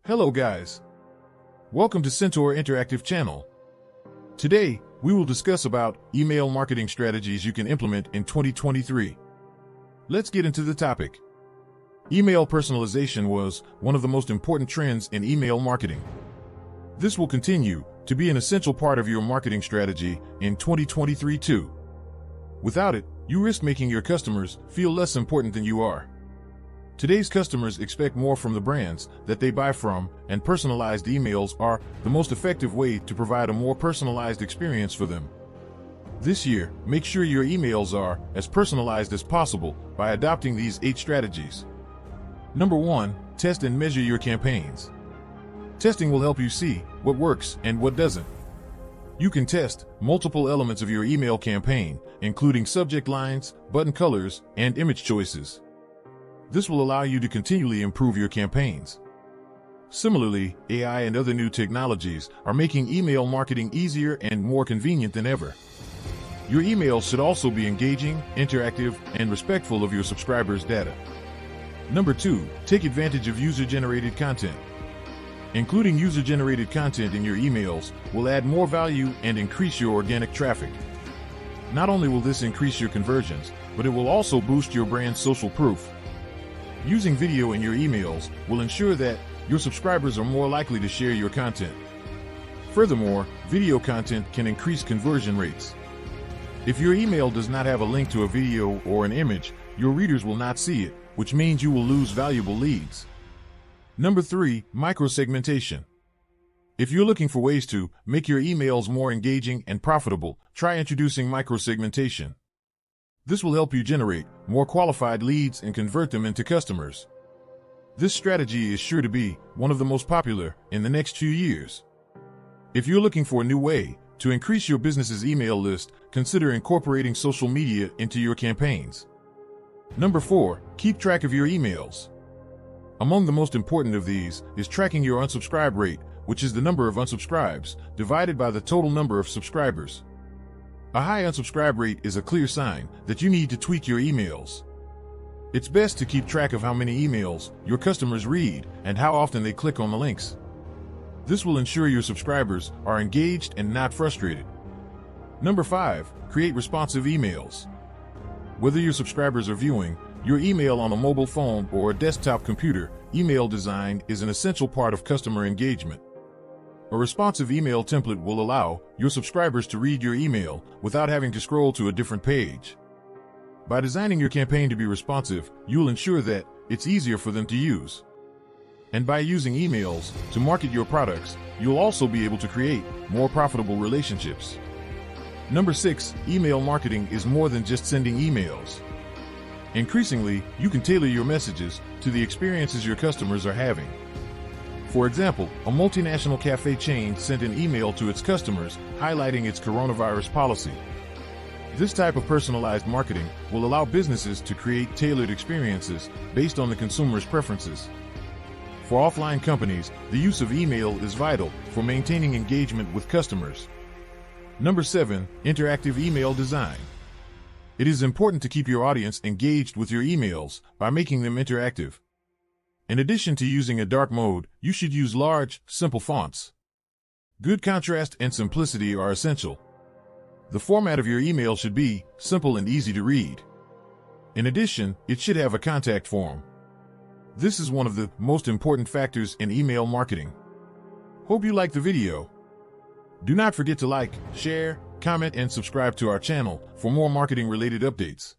Hello guys. Welcome to Centaur Interactive channel. Today, we will discuss about email marketing strategies you can implement in 2023. Let's get into the topic. Email personalization was one of the most important trends in email marketing. This will continue to be an essential part of your marketing strategy in 2023 too. Without it, you risk making your customers feel less important than you are. Today's customers expect more from the brands that they buy from, and personalized emails are the most effective way to provide a more personalized experience for them. This year, make sure your emails are as personalized as possible by adopting these 8 strategies. Number 1, test and measure your campaigns. Testing will help you see what works and what doesn't. You can test multiple elements of your email campaign, including subject lines, button colors, and image choices. This will allow you to continually improve your campaigns. Similarly, AI and other new technologies are making email marketing easier and more convenient than ever. Your emails should also be engaging, interactive, and respectful of your subscribers' data. Number 2, take advantage of user-generated content. Including user-generated content in your emails will add more value and increase your organic traffic. Not only will this increase your conversions, but it will also boost your brand's social proof. Using video in your emails will ensure that your subscribers are more likely to share your content. Furthermore, video content can increase conversion rates. If your email does not have a link to a video or an image, your readers will not see it, which means you will lose valuable leads. Number 3, microsegmentation. If you're looking for ways to make your emails more engaging and profitable, try introducing microsegmentation. This will help you generate more qualified leads and convert them into customers. This strategy is sure to be one of the most popular in the next few years. If you're looking for a new way to increase your business's email list, consider incorporating social media into your campaigns. Number 4, keep track of your emails. Among the most important of these is tracking your unsubscribe rate, which is the number of unsubscribes divided by the total number of subscribers. A high unsubscribe rate is a clear sign that you need to tweak your emails. It's best to keep track of how many emails your customers read and how often they click on the links. This will ensure your subscribers are engaged and not frustrated. Number 5, create responsive emails. Whether your subscribers are viewing your email on a mobile phone or a desktop computer, email design is an essential part of customer engagement. A responsive email template will allow your subscribers to read your email without having to scroll to a different page. By designing your campaign to be responsive, you'll ensure that it's easier for them to use. And by using emails to market your products, you'll also be able to create more profitable relationships. Number 6, email marketing is more than just sending emails. Increasingly, you can tailor your messages to the experiences your customers are having. For example, a multinational cafe chain sent an email to its customers highlighting its coronavirus policy. This type of personalized marketing will allow businesses to create tailored experiences based on the consumer's preferences. For offline companies, the use of email is vital for maintaining engagement with customers. Number 7, interactive email design. It is important to keep your audience engaged with your emails by making them interactive. In addition to using a dark mode, you should use large, simple fonts. Good contrast and simplicity are essential. The format of your email should be simple and easy to read. In addition, it should have a contact form. This is one of the most important factors in email marketing. Hope you liked the video. Do not forget to like, share, comment, and subscribe to our channel for more marketing-related updates.